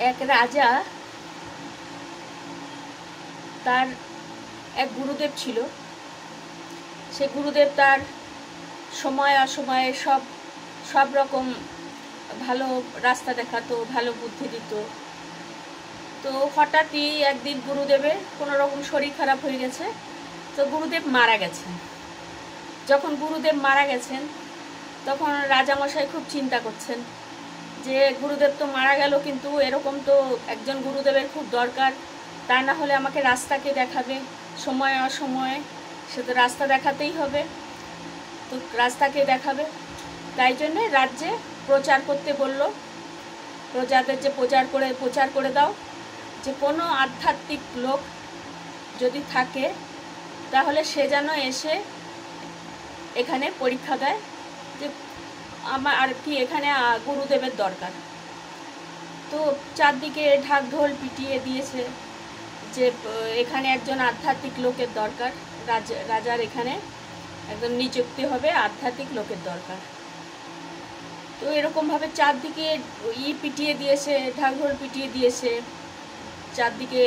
এক রাজা, তার এক গুরুদেব ছিল। সে গুরুদেব তার সময় অসময়ে সব রকম ভালো রাস্তা দেখাতো, ভালো বুদ্ধি দিত। তো হঠাৎই একদিন গুরুদেবের কোনো রকম শরীর খারাপ হয়ে গেছে। তো গুরুদেব মারা গেছেন। যখন গুরুদেব মারা গেছেন তখন রাজামশাই খুব চিন্তা করছেন যে গুরুদেব তো মারা গেল, কিন্তু এরকম তো একজন গুরুদেবের খুব দরকার, তা না হলে আমাকে রাস্তাকে দেখাবে সময় অসময়ে, সে তো রাস্তা দেখাতেই হবে, তো রাস্তাকে দেখাবে। তাই জন্যে রাজ্যে প্রচার করতে বলল, প্রজাদের যে প্রচার করে দাও যে কোনো আধ্যাত্মিক লোক যদি থাকে তাহলে সে যেন এসে এখানে পরীক্ষা দেয় যে আমার আর কি এখানে গুরুদেবের দরকার। তো চারদিকে ঢাক ঢোল পিটিয়ে দিয়েছে যে এখানে একজন আধ্যাত্মিক লোকের দরকার, রাজার এখানে একজন নিযুক্তি হবে, আধ্যাত্মিক লোকের দরকার। তো এরকমভাবে চারদিকে পিটিয়ে দিয়েছে, ঢাক ঢোল পিটিয়ে দিয়েছে, চারদিকে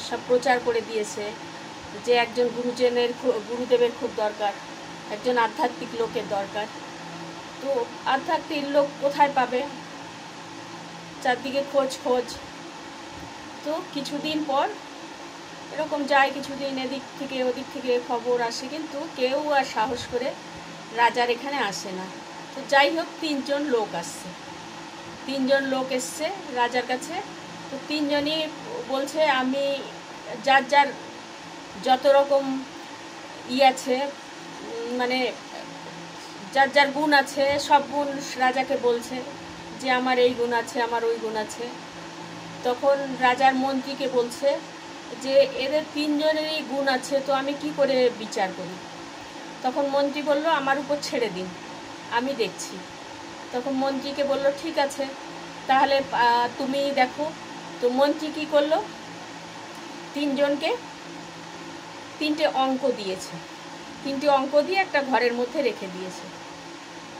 সব প্রচার করে দিয়েছে যে একজন গুরুদেবের খুব দরকার, একজন আধ্যাত্মিক লোকের দরকার। তো আধ্যাত্মিক লোক কোথায় পাবে, চারদিকে খোঁজ। তো কিছুদিন পর এরকম যায়, কিছুদিন এদিক থেকে ওদিক থেকে খবর আসে, কিন্তু কেউ আর সাহস করে রাজার এখানে আসে না। তো যাই হোক 3 জন লোক আসছে, 3 জন লোক এসছে রাজার কাছে। তো 3জনই বলছে আমি যার যত রকম আছে, মানে যার গুণ আছে সব গুণ রাজাকে বলছে যে আমার এই গুণ আছে, আমার ওই গুণ আছে। তখন রাজার মন্ত্রীকে বলছে যে এদের 3জনেরই গুণ আছে, তো আমি কি করে বিচার করি? তখন মন্ত্রী বলল আমার উপর ছেড়ে দিন, আমি দেখছি। তখন মন্ত্রীকে বলল ঠিক আছে, তাহলে তুমি দেখো। তো মন্ত্রী কি করলো, 3জনকে 3টে অঙ্ক দিয়েছে, 3টে অঙ্ক দিয়ে একটা ঘরের মধ্যে রেখে দিয়েছে।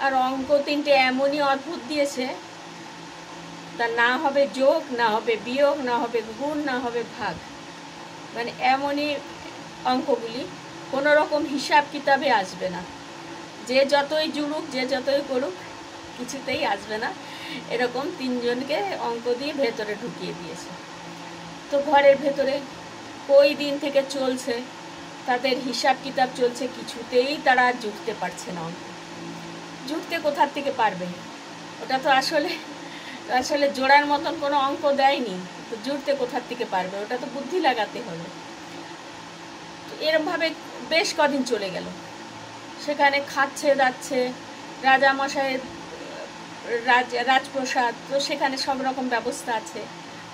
আর অঙ্ক 3টে এমনই অদ্ভুত দিয়েছে, তা না হবে যোগ, না হবে বিয়োগ, না হবে গুণ, না হবে ভাগ, মানে এমনই অঙ্কগুলি কোনো রকম হিসাব কিতাবে আসবে না। যে যতই জুড়ুক, যে যতই করুক, কিছুতেই আসবে না। এরকম 3জনকে অঙ্ক দিয়ে ভেতরে ঢুকিয়ে দিয়েছে। তো ঘরের ভেতরে কই দিন থেকে চলছে, তাদের হিসাব কিতাব চলছে, কিছুতেই তারা জুটতে পারছে না। অঙ্ক জুটতে কোথার থেকে পারবে? ওটা তো আসলে জোড়ার মতন কোনো অঙ্ক দেয়নি, তো জুটতে কোথার থেকে পারবে? ওটা তো বুদ্ধি লাগাতে হবে। তো এরমভাবে বেশ কদিন চলে গেল। সেখানে খাচ্ছে দাচ্ছে, রাজামশাইয়ের রাজপ্রসাদ, তো সেখানে সব রকম ব্যবস্থা আছে,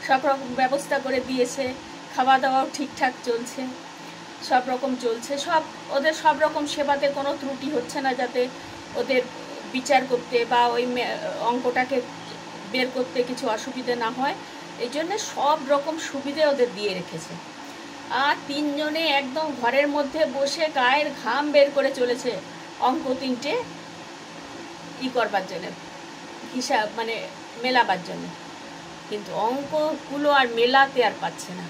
সব রকম ব্যবস্থা করে দিয়েছে, খাওয়া দাওয়াও ঠিকঠাক চলছে, সব রকম চলছে, ওদের সব রকম সেবাতে কোনো ত্রুটি হচ্ছে না, যাতে ওদের বিচার করতে বা ওই অঙ্কটাকে বের করতে কিছু অসুবিধে না হয়, এই জন্যে সব রকম সুবিধে ওদের দিয়ে রেখেছে। আর 3জনে একদম ঘরের মধ্যে বসে গায়ের ঘাম বের করে চলেছে অঙ্ক 3টে করবার জন্য, হিসাব মানে মেলাবার জন্য, কিন্তু অঙ্কগুলো আর মেলাতে আর পাচ্ছে না।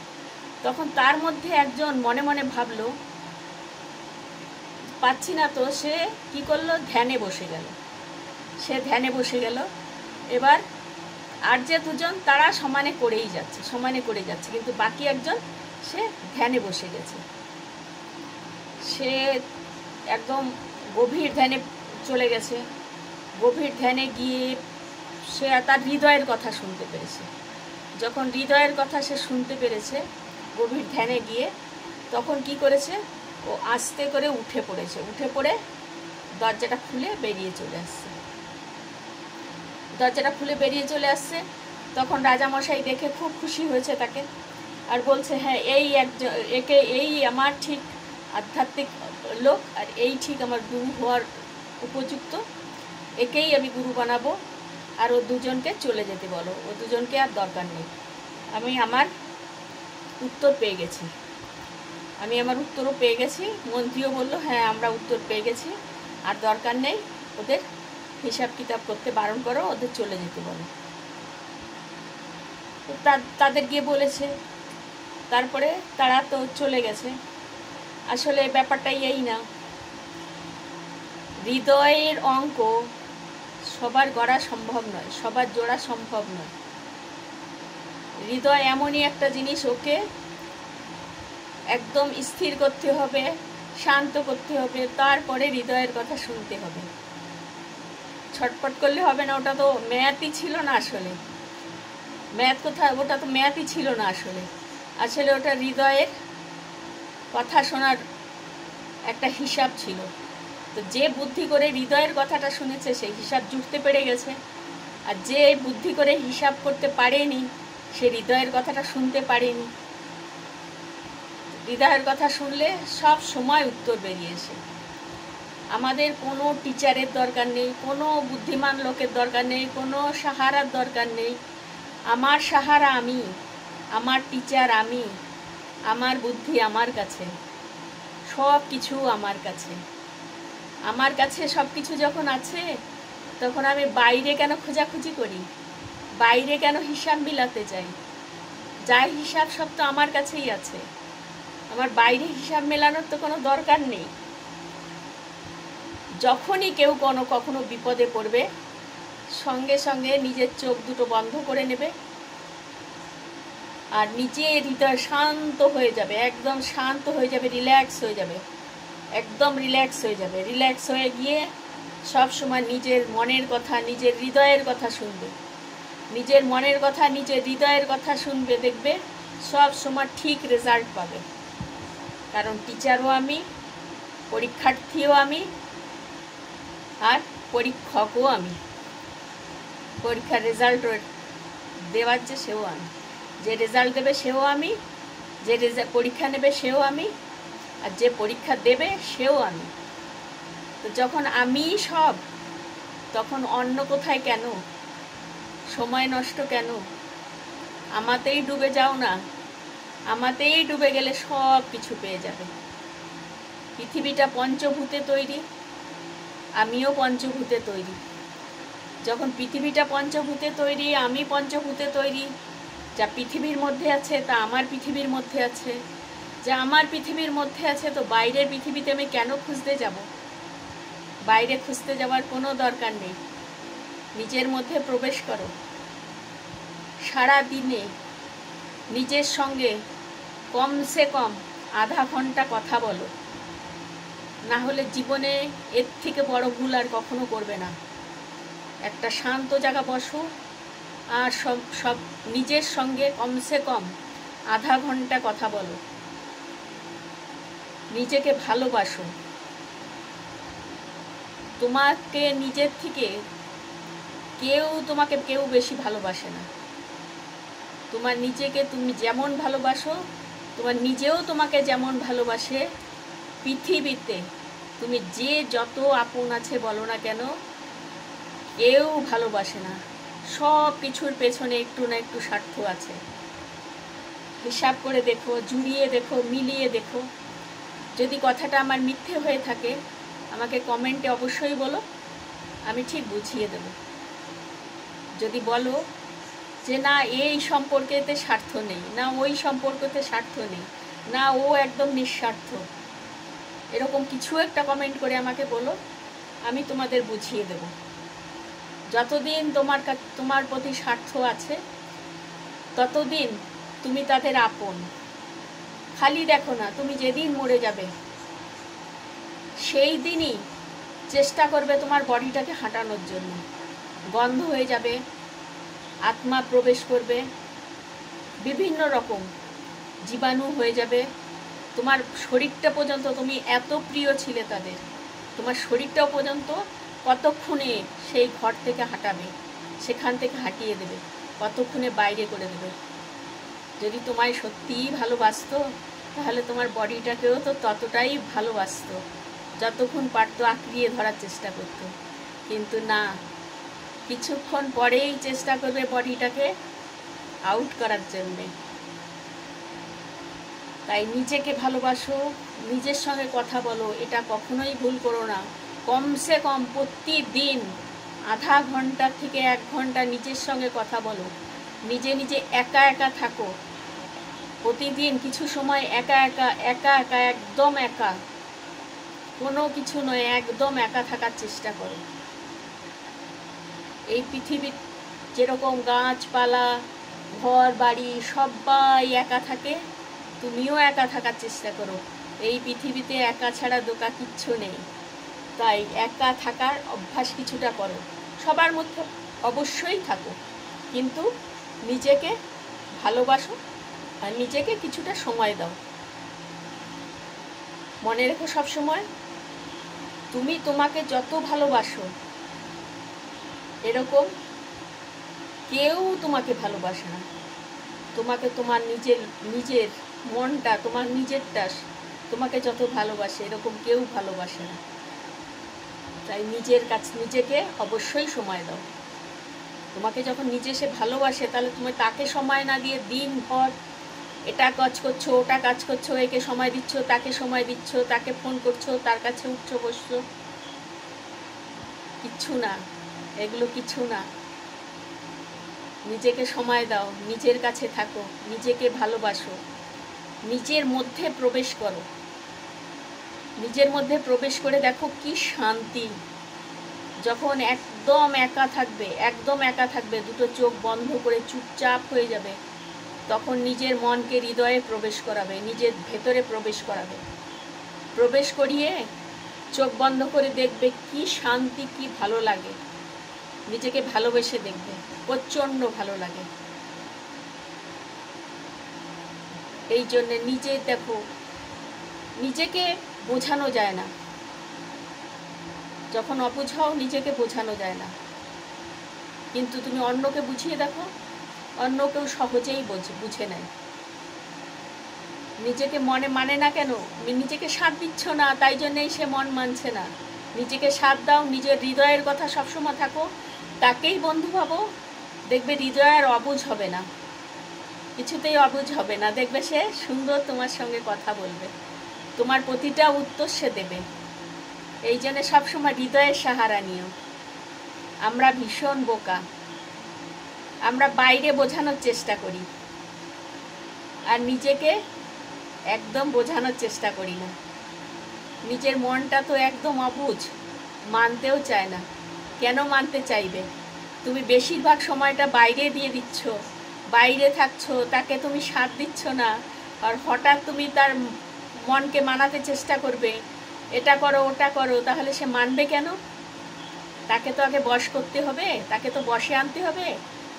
তখন তার মধ্যে একজন মনে মনে ভাবলো পাচ্ছি না, তো সে কি করলো, ধ্যানে বসে গেল। সে ধ্যানে বসে গেল। এবার আর যে 2জন তারা সমানে করেই যাচ্ছে, কিন্তু বাকি একজন সে ধ্যানে বসে গেছে। সে একদম গভীর ধ্যানে চলে গেছে। গভীর ধ্যানে গিয়ে সে তার হৃদয়ের কথা শুনতে পেরেছে। যখন হৃদয়ের কথা সে শুনতে পেরেছে গভীর ধ্যানে গিয়ে, তখন কি করেছে, ও আস্তে করে উঠে পড়ে দরজাটা খুলে বেরিয়ে চলে আসছে। তখন রাজামশাই দেখে খুব খুশি হয়েছে তাকে, আর বলছে হ্যাঁ এই আমার ঠিক আধ্যাত্মিক লোক, আর এই ঠিক আমার গুরু হওয়ার উপযুক্ত, একেই আমি গুরু বানাবো। আর ও 2জনকে চলে যেতে বলো, ও 2জনকে আর দরকার নেই। আমি আমার উত্তর পেয়ে গেছি। মন্ত্রীও বললো হ্যাঁ আমরা উত্তর পেয়ে গেছি, আর দরকার নেই, ওদের হিসাব কিতাব করতে বারণ করো, ওদের চলে যেতে বলো। তো তাদের গিয়ে বলেছে, তারপরে তারা তো চলে গেছে। আসলে ব্যাপারটাই এই না, হৃদয়ের অঙ্ক সবার গড়া সম্ভব নয়, সবার জোড়া সম্ভব নয়। হৃদয় এমনই একটা জিনিস, ওকে একদম স্থির করতে হবে, শান্ত করতে হবে, তারপরে হৃদয়ের কথা শুনতে হবে। ছটপট করলে হবে না, ওটা তো ম্যাথই ছিল না আসলে। ম্যাথ কোথায়, ওটা তো ম্যাথই ছিল না আসলে। আসলে ওটা হৃদয়ের কথা শোনার একটা হিসাব ছিল। তো যে বুদ্ধি করে হৃদয়ের কথাটা শুনেছে সে হিসাব জুটতে পেরে গেছে, আর যে বুদ্ধি করে হিসাব করতে পারেনি সে হৃদয়ের কথাটা শুনতে পারেনি। হৃদয়ের কথা শুনলে সব সময় উত্তর বেরিয়েছে। আমাদের কোনো টিচারের দরকার নেই, কোনো বুদ্ধিমান লোকের দরকার নেই, কোনো সাহারার দরকার নেই। আমার সাহারা আমি, আমার টিচার আমি, আমার বুদ্ধি আমার কাছে, সব কিছু আমার কাছে। আমার কাছে সব কিছু যখন আছে, তখন আমি বাইরে কেন খোঁজাখুঁজি করি, বাইরে কেন হিসাব মিলাতে চাই? যাই হিসাব সব তো আমার কাছেই আছে, আমার বাইরে হিসাব মেলানোর তো কোনো দরকার নেই। যখনই কেউ কখনো বিপদে পড়বে, সঙ্গে সঙ্গে নিজের চোখ দুটো বন্ধ করে নেবে, আর নিজের হৃদয় শান্ত হয়ে যাবে, একদম শান্ত হয়ে যাবে, রিল্যাক্স হয়ে যাবে, একদম রিল্যাক্স হয়ে যাবে। রিল্যাক্স হয়ে গিয়ে সব সময় নিজের মনের কথা, নিজের হৃদয়ের কথা শুনবে। নিজের মনের কথা, নিজের হৃদয়ের কথা শুনবে, দেখবে সব সময় ঠিক রেজাল্ট পাবে। কারণ টিচারও আমি, পরীক্ষার্থীও আমি, আর পরীক্ষকও আমি। পরীক্ষার রেজাল্ট দেওয়ার যে সেও আমি, যে রেজাল্ট দেবে সেও আমি, যে পরীক্ষা নেবে সেও আমি, আর যে পরীক্ষা দেবে সেও আমি। তো যখন আমি সব, তখন অন্য কোথায় কেন সময় নষ্ট কেন? আমাতেই ডুবে যাও না, আমাতেই ডুবে গেলে সব কিছু পেয়ে যাবে। পৃথিবীটা পঞ্চভূতে তৈরি, আমিও পঞ্চভূতে তৈরি। যখন পৃথিবীটা পঞ্চভূতে তৈরি, আমি পঞ্চভূতে তৈরি, যা পৃথিবীর মধ্যে আছে তা আমার পৃথিবীর মধ্যে আছে, যা আমার পৃথিবীর মধ্যে আছে, তো বাইরের পৃথিবীতে আমি কেন খুঁজতে যাব? বাইরে খুঁজতে যাওয়ার কোনো দরকার নেই। নিজের মধ্যে প্রবেশ করো, সারা দিনে নিজের সঙ্গে কমসে কম আধা ঘন্টা কথা বলো, না হলে জীবনে এর থেকে বড় ভুল আর কখনো করবে না। একটা শান্ত জায়গা বসো, আর সব নিজের সঙ্গে কমসে কম আধা ঘন্টা কথা বলো। নিজেকে ভালোবাসো। তোমাকে নিজের থেকে কেউ বেশি ভালোবাসে না। তোমার নিজেকে তুমি যেমন ভালোবাসো, তোমার নিজেও তোমাকে যেমন ভালোবাসে। পৃথিবীতে তুমি যে যত আপন আছে বলো না কেন, কেউ ভালোবাসে না। সব কিছুর পেছনে একটু না একটু স্বার্থ আছে। হিসাব করে দেখো, জুড়িয়ে দেখো, মিলিয়ে দেখো। যদি কথাটা আমার মিথ্যে হয়ে থাকে আমাকে কমেন্টে অবশ্যই বলো, আমি ঠিক বুঝিয়ে দেব। যদি বলো যে না এই সম্পর্কেতে স্বার্থ নেই, না ওই সম্পর্কতে স্বার্থ নেই, না ও একদম নিঃস্বার্থ, এরকম কিছু একটা কমেন্ট করে আমাকে বলো, আমি তোমাদের বুঝিয়ে দেব। যতদিন তোমার প্রতি স্বার্থ আছে ততদিন তুমি তাদের আপন। খালি দেখো না, তুমি যেদিন মরে যাবে সেই দিনই চেষ্টা করবে তোমার বডিটাকে হাঁটানোর জন্য। গন্ধ হয়ে যাবে, আত্মা প্রবেশ করবে, বিভিন্ন রকম জীবাণু হয়ে যাবে। তোমার শরীরটা পর্যন্ত, তুমি এত প্রিয় ছিলে তাদের, তোমার শরীরটাও পর্যন্ত কতক্ষণে সেই ঘর থেকে হাঁটাবে, সেখান থেকে হাঁটিয়ে দেবে, কতক্ষণে বাইরে করে দেবে। যদি তোমায় সত্যিই ভালোবাসতো তাহলে তোমার বডিটাকেও তো ততটাই ভালোবাসতো, যতক্ষণ পারতো আঁকড়িয়ে ধরার চেষ্টা করতো। কিন্তু না, কিছুক্ষণ পরেই চেষ্টা করবে বডিটাকে আউট করার জন্যে। তাই নিজেকে ভালোবাসো, নিজের সঙ্গে কথা বলো, এটা কখনোই ভুল করো না। কমসে কম প্রতিদিন আধা ঘন্টা থেকে 1 ঘন্টা নিজের সঙ্গে কথা বলো। নিজে নিজে একা একা থাকো, প্রতিদিন কিছু সময় একা একা একা একা একদম একা, কোনো কিছু নয়, একদম একা থাকার চেষ্টা করো। এই পৃথিবীর যেরকম গাছপালা ঘর বাড়ি সবাই একা থাকে, তুমিও একা থাকার চেষ্টা করো। এই পৃথিবীতে একা ছাড়া দোকা কিচ্ছু নেই, তাই একা থাকার অভ্যাস কিছুটা করো। সবার মধ্যে অবশ্যই থাকো, কিন্তু নিজেকে ভালোবাসো আর নিজেকে কিছুটা সময় দাও। মনে রেখো সবসময়, তুমি তোমাকে যত ভালোবাসো এরকম কেউ তোমাকে ভালোবাসে না। তোমাকে তোমার নিজের মনটা, তোমার নিজেরটা তোমাকে যত ভালোবাসে এরকম কেউ ভালোবাসে না। তাই নিজেকে অবশ্যই সময় দাও। তোমাকে যখন নিজে সে ভালোবাসে, তাহলে তুমি তাকে সময় না দিয়ে দিনভর এটা কাজ করছো, ওটা কাজ করছো, একে সময় দিচ্ছ, তাকে সময় দিচ্ছ, তাকে ফোন করছো, তার কাছে উঠছো বসছো, কিচ্ছু না, এগুলো কিছু না। নিজেকে সময় দাও, নিজের কাছে থাকো, নিজেকে ভালোবাসো, নিজের মধ্যে প্রবেশ করো। নিজের মধ্যে প্রবেশ করে দেখো কি শান্তি। যখন একদম একা থাকবে, দুটো চোখ বন্ধ করে চুপচাপ হয়ে যাবে, তখন নিজের মনকে হৃদয়ে প্রবেশ করাবে, নিজের ভেতরে প্রবেশ করাবে। প্রবেশ করিয়ে চোখ বন্ধ করে দেখবে কি শান্তি, কি ভালো লাগে। নিজেকে ভালোবেসে দেখবে, প্রচণ্ড ভালো লাগে। এই জন্যে নিজে দেখো, নিজেকে বোঝানো যায় না। যখন অবুঝ হও নিজেকে বোঝানো যায় না, কিন্তু তুমি অন্যকে বুঝিয়ে দেখো, অন্য কেউ সহজেই বুঝে নেয়। নিজেকে মনে মানে না কেন? নিজেকে সাথ দিচ্ছ না, তাই জন্যেই সে মন মানছে না। নিজেকে সাথ দাও, নিজের হৃদয়ের কথা সবসময় থাকো, তাকেই বন্ধু ভাবো, দেখবে হৃদয় আর অবুঝ হবে না, কিছুতেই অবুঝ হবে না। দেখবে সে সুন্দর তোমার সঙ্গে কথা বলবে, তোমার প্রতিটা উত্তর সে দেবে। এই জন্যে সবসময় হৃদয়ের সাহারা নিও। আমরা ভীষণ বোকা, আমরা বাইরে বোঝানোর চেষ্টা করি আর নিজেকে একদম বোঝানোর চেষ্টা করি না। নিজের মনটা তো একদম অবুঝ, মানতেও চায় না। কেন মানতে চাইবে? তুমি বেশিরভাগ সময়টা বাইরে দিয়ে দিচ্ছ, বাইরে থাকছো, তাকে তুমি সাথ দিচ্ছ না। আর হঠাৎ তুমি তার মনকে মানাতে চেষ্টা করবে, এটা করো ওটা করো, তাহলে সে মানবে কেন? তাকে তো আগে বশ করতে হবে, তাকে তো বশে আনতে হবে,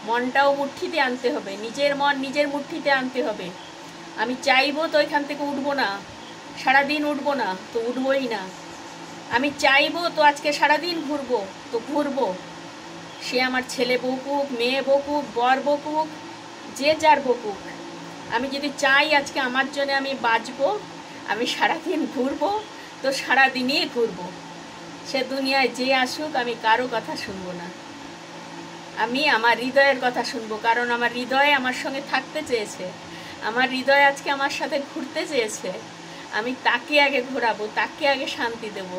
মনটাও মুঠিতে আনতে হবে, নিজের মন নিজের মুঠিতে আনতে হবে। আমি চাইবো তো এখান থেকে উঠবো না, সারাদিন উঠবো না, তো উঠবোই না। আমি চাইবো তো আজকে সারাদিন ঘুরবো, তো ঘুরবো। সে আমার ছেলে বকুক, মেয়ে বকুক, বর বকুক, যে যার বকুক, আমি যদি চাই আজকে আমার জন্য আমি বাঁচবো, আমি সারাদিন ঘুরবো, তো সারাদিনই ঘুরবো। সে দুনিয়ায় যে আসুক, আমি কারো কথা শুনবো না, আমি আমার হৃদয়ের কথা শুনবো। কারণ আমার হৃদয় আমার সঙ্গে থাকতে চেয়েছে, আমার হৃদয় আজকে আমার সাথে ঘুরতে চেয়েছে। আমি তাকে আগে ঘোরাবো, তাকে আগে শান্তি দেব,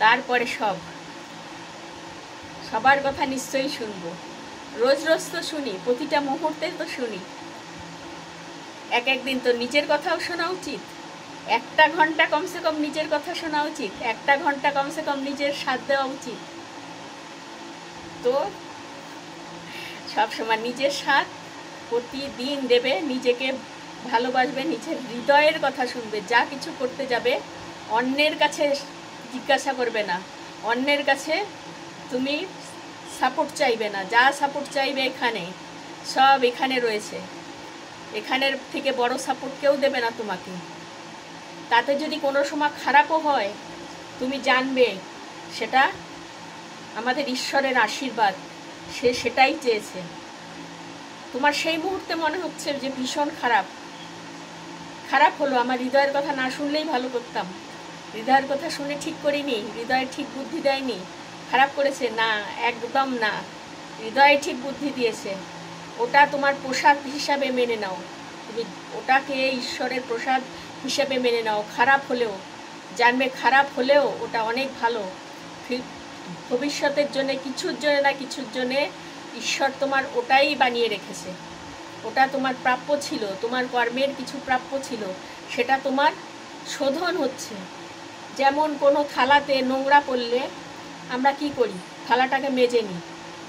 তারপরে সবার কথা নিশ্চয়ই শুনবো। রোজ রোজ তো শুনি, প্রতিটা মুহূর্তে তো শুনি। একদিন তো নিজের কথাও শোনা উচিত, একটা ঘন্টা কমসে কম নিজের কথা শোনা উচিত, একটা ঘন্টা কমসে কম নিজের সাথ দেওয়া উচিত। তো সবসময় নিজের সাথ প্রতিদিন দেবে, নিজেকে ভালোবাসবে, নিজের হৃদয়ের কথা শুনবে। যা কিছু করতে যাবে অন্যের কাছে জিজ্ঞাসা করবে না, অন্যের কাছে তুমি সাপোর্ট চাইবে না। যা সাপোর্ট চাইবে এখানে, সব এখানে রয়েছে, এখানের থেকে বড় সাপোর্ট কেউ দেবে না তোমাকে। তাতে যদি কোনো সময় খারাপও হয়, তুমি জানবে সেটা আমাদের ঈশ্বরের আশীর্বাদ, সে সেটাই চেয়েছে। তোমার সেই মুহূর্তে মনে হচ্ছে যে ভীষণ খারাপ হলো, আমার হৃদয়ের কথা না শুনলেই ভালো করতাম, হৃদয়ের কথা শুনে ঠিক করিনি, হৃদয় ঠিক বুদ্ধি দেয়নি, খারাপ করেছে। না, একদম না, হৃদয় ঠিক বুদ্ধি দিয়েছে। ওটা তোমার প্রসাদ হিসাবে মেনে নাও, তুমি ওটাকে ঈশ্বরের প্রসাদ হিসেবে মেনে নাও। খারাপ হলেও জানবে, খারাপ হলেও ওটা অনেক ভালো। ভবিষ্যতের জন্য কিছুর জন্য না কিছুর জন্যে ঈশ্বর তোমার ওটাই বানিয়ে রেখেছে। ওটা তোমার প্রাপ্য ছিল, তোমার কর্মের কিছু প্রাপ্য ছিল, সেটা তোমার শোধন হচ্ছে। যেমন কোনো থালাতে নোংরা পড়লে আমরা কি করি, থালাটাকে মেজে নিই,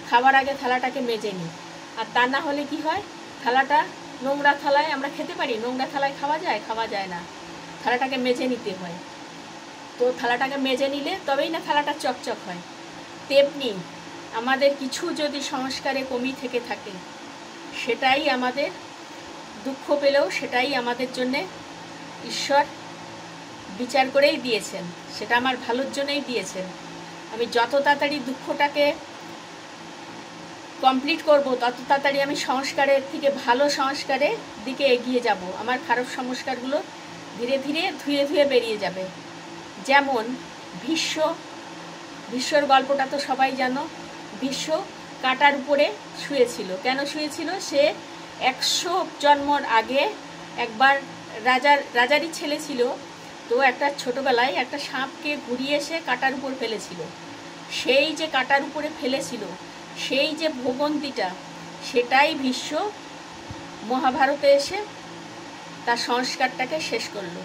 খাবার আগে থালাটাকে মেজে নিই। আর তা না হলে কি হয়, থালাটা নোংরা থালায় আমরা খেতে পারি, নোংরা থালায় খাওয়া যায়? খাওয়া যায় না, থালাটাকে মেজে নিতে হয়। তো থালাটাকে মেজে নিলে তবেই না থালাটা চকচক হয়। তেমনি আমাদের কিছু যদি সংস্কারে কমি থেকে থাকে, সেটাই আমাদের দুঃখ পেলেও সেটাই আমাদের জন্যে ঈশ্বর বিচার করেই দিয়েছেন, সেটা আমার ভালোর জন্যই দিয়েছেন। আমি যত তাড়াতাড়ি দুঃখটাকে কমপ্লিট করব, তত তাড়াতাড়ি আমি সংস্কারের থেকে ভালো সংস্কারের দিকে এগিয়ে যাব। আমার খারাপ সংস্কারগুলো ধীরে ধীরে ধুয়ে ধুয়ে বেরিয়ে যাবে। যেমন ভীষ্মর গল্পটা তো সবাই জানো। ভীষ্ম কাঁটার উপরে শুয়েছিল। কেন শুয়েছিল? সে 100 জন্মর আগে একবার রাজারই ছেলে ছিল, তো একটা ছোটোবেলায় একটা সাপকে ঘুরিয়ে এসে কাঁটার উপর ফেলেছিল। সেই যে কাঁটার উপরে ফেলেছিল, সেই যে ভোগন্তিটা, সেটাই ভীষ্ম মহাভারতে এসে তার সংস্কারটাকে শেষ করলো।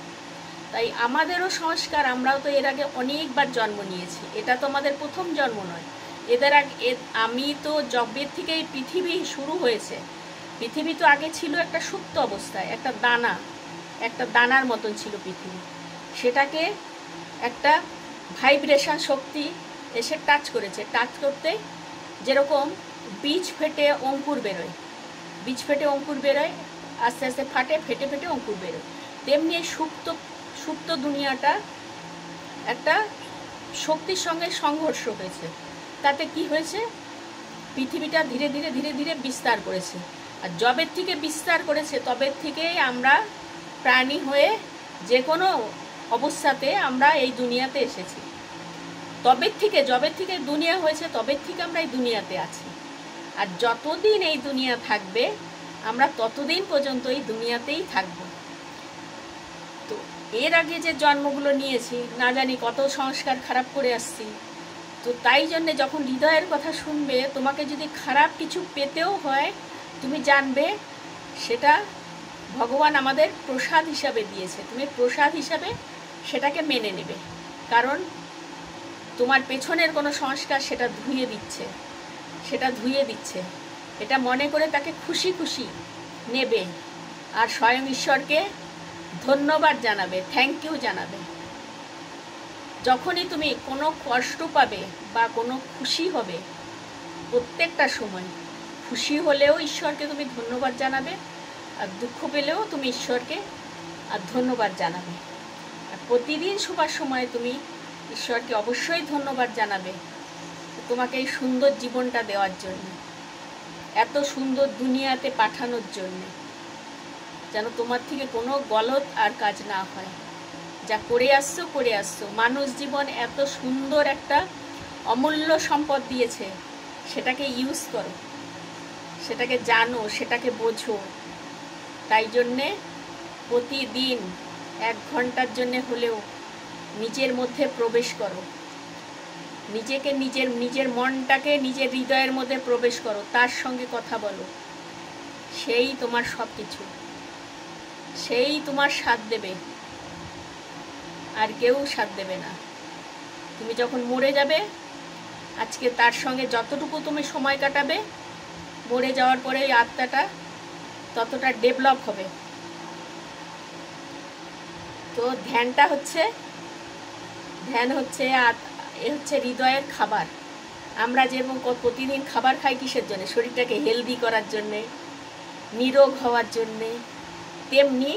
তাই আমাদেরও সংস্কার, আমরাও তো এর আগে অনেকবার জন্ম নিয়েছি, এটা তো আমাদের প্রথম জন্ম নয়। এদের আগে আমি তো জবের থেকেই পৃথিবী শুরু হয়েছে। পৃথিবী তো আগে ছিল একটা সুপ্ত অবস্থায়, একটা দানার মতন ছিল পৃথিবী। সেটাকে একটা ভাইব্রেশন শক্তি এসে টাচ করেছে। টাচ করতে যেরকম বীজ ফেটে অঙ্কুর বেরোয়, আস্তে আস্তে ফেটে ফেটে অঙ্কুর বেরোয়, তেমনি এই সুপ্ত দুনিয়াটা একটা শক্তির সঙ্গে সংঘর্ষ হয়েছে। তাতে কি হয়েছে, পৃথিবীটা ধীরে ধীরে বিস্তার করেছে। আর যবের থেকে বিস্তার করেছে, তবের থেকেই আমরা প্রাণী হয়ে যে কোনো অবস্থাতে আমরা এই দুনিয়াতে এসেছি। যবের থেকে দুনিয়া হয়েছে, তবের থেকে আমরা এই দুনিয়াতে আছি। আর যতদিন এই দুনিয়া থাকবে, আমরা ততদিন পর্যন্ত এই দুনিয়াতেই থাকব। তো এর আগে যে জন্মগুলো নিয়েছি, না জানি কত সংস্কার খারাপ করে আসছি। তো তাই জন্যে যখন হৃদয়ের কথা শুনবে, তোমাকে যদি খারাপ কিছু পেতেও হয়, তুমি জানবে সেটা ভগবান আমাদের প্রসাদ হিসাবে দিয়েছে। তুমি প্রসাদ হিসাবে সেটাকে মেনে নেবে, কারণ তোমার পেছনের কোনো সংস্কার সেটা ধুয়ে দিচ্ছে। এটা মনে করে তাকে খুশি খুশি নেবে, আর স্বয়ং ঈশ্বরকে ধন্যবাদ জানাবে, থ্যাংক ইউ জানাবে। যখনই তুমি কোনো কষ্ট পাবে বা কোনো খুশি হবে, প্রত্যেকটা সময় খুশি হলেও ঈশ্বরকে তুমি ধন্যবাদ জানাবে, আর দুঃখ পেলেও তুমি ঈশ্বরকে আর ধন্যবাদ জানাবে। আর প্রতিদিন শোবার সময় তুমি ঈশ্বরকে অবশ্যই ধন্যবাদ জানাবে, তোমাকে এই সুন্দর জীবনটা দেওয়ার জন্য, এত সুন্দর দুনিয়াতে পাঠানোর জন্য, যেন তোমার থেকে কোনো গলত আর কাজ না হয়। যা করে আসছো। মানুষ জীবন এত সুন্দর একটা অমূল্য সম্পদ দিয়েছে, সেটাকে ইউজ করো, সেটাকে জানো, সেটাকে বোঝো। তাই জন্যে প্রতিদিন 1 ঘন্টার জন্য হলেও নিজের মধ্যে প্রবেশ করো, নিজের মনটাকে নিজের হৃদয়ের মধ্যে প্রবেশ করো, তার সঙ্গে কথা বলো। সেই তোমার সব কিছু, সেই তোমার সাথ দেবে, আর কেউ সাথ দেবে না। তুমি যখন মরে যাবে, আজকে তার সঙ্গে যতটুকু তুমি সময় কাটাবে, মরে যাওয়ার পরে এই আত্মাটা ততটা ডেভেলপ হবে। তো ধ্যান হচ্ছে হৃদয়ের খাবার। আমরা যেরকম প্রতিদিন খাবার খাই কিসের জন্য? শরীরটাকে হেলদি করার জন্যে, নিরোগ হওয়ার জন্যে। তেমনি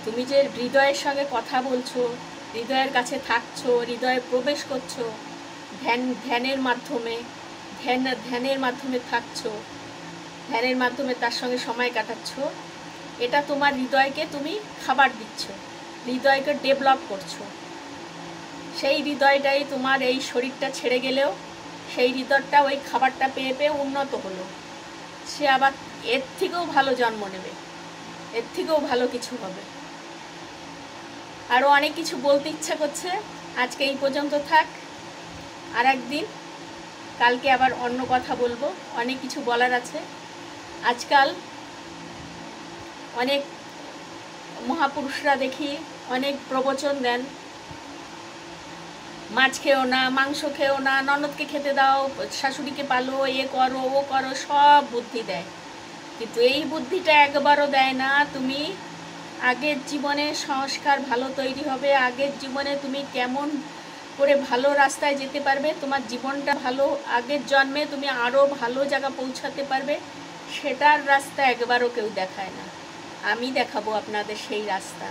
তুমি যে হৃদয়ের সঙ্গে কথা বলছো, হৃদয়ের কাছে থাকছো, হৃদয়ে প্রবেশ করছো, ধ্যানের মাধ্যমে থাকছো, ধ্যানের মাধ্যমে তার সঙ্গে সময় কাটাচ্ছ, এটা তোমার হৃদয়কে তুমি খাবার দিচ্ছ, হৃদয়কে ডেভেলপ করছো। সেই হৃদয়টাই তোমার এই শরীরটা ছেড়ে গেলেও সেই হৃদয়টা ওই খাবারটা পেয়ে পেয়ে উন্নত হলো, সে আবার এর থেকেও ভালো জন্ম নেবে, এর থেকেও ভালো কিছু হবে। আরও অনেক কিছু বলতে ইচ্ছা করছে, আজকে এই পর্যন্ত থাক। আর একদিন কালকে আবার অন্য কথা বলবো, অনেক কিছু বলার আছে। আজকাল অনেক মহাপুরুষরা দেখি অনেক প্রবচন দেন, মাছ খেও না, মাংস খেও না, ননদকে খেতে দাও, শাশুড়িকে পালো, এ করো ও করো, সব বুদ্ধি দেয়। কিন্তু এই বুদ্ধিটা একবারও দেয় না তুমি আগের জীবনে সংস্কার ভালো তৈরি হবে, আগের জীবনে তুমি কেমন করে ভালো রাস্তায় যেতে পারবে, তোমার জীবনটা ভালো, আগের জন্মে তুমি আরও ভালো জায়গা পৌঁছাতে পারবে, সেটার রাস্তা একবারও কেউ দেখায় না। আমি দেখাবো আপনাদের সেই রাস্তা।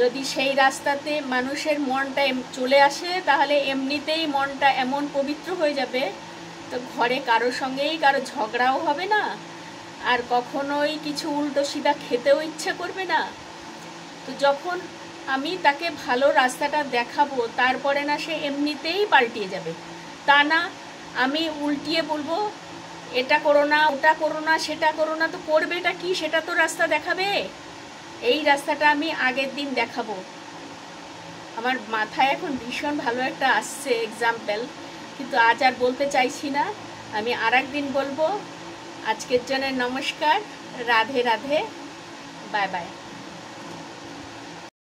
যদি সেই রাস্তাতে মানুষের মনটা চলে আসে, তাহলে এমনিতেই মনটা এমন পবিত্র হয়ে যাবে, তো ঘরে কারোর সঙ্গেই কারো ঝগড়াও হবে না, আর কখনোই কিছু উল্টো সিধা খেতেও ইচ্ছে করবে না। তো যখন আমি তাকে ভালো রাস্তাটা দেখাবো, তারপরে না সে এমনিতেই পাল্টিয়ে যাবে। তা না আমি উল্টিয়ে বলবো এটা করো না, ওটা করো না, সেটা করো না, তো করবেটা কি, সেটা তো রাস্তা দেখাবে। এই রাস্তাটা আমি আগের দিন দেখাবো। আমার মাথায় এখন ভীষণ ভালো একটা আসছে এক্সাম্পল, কিন্তু আজ আর বলতে চাইছি না, আমি আর একদিন বলবো। আজকের জন্য নমস্কার, রাধে রাধে, বাই বাই।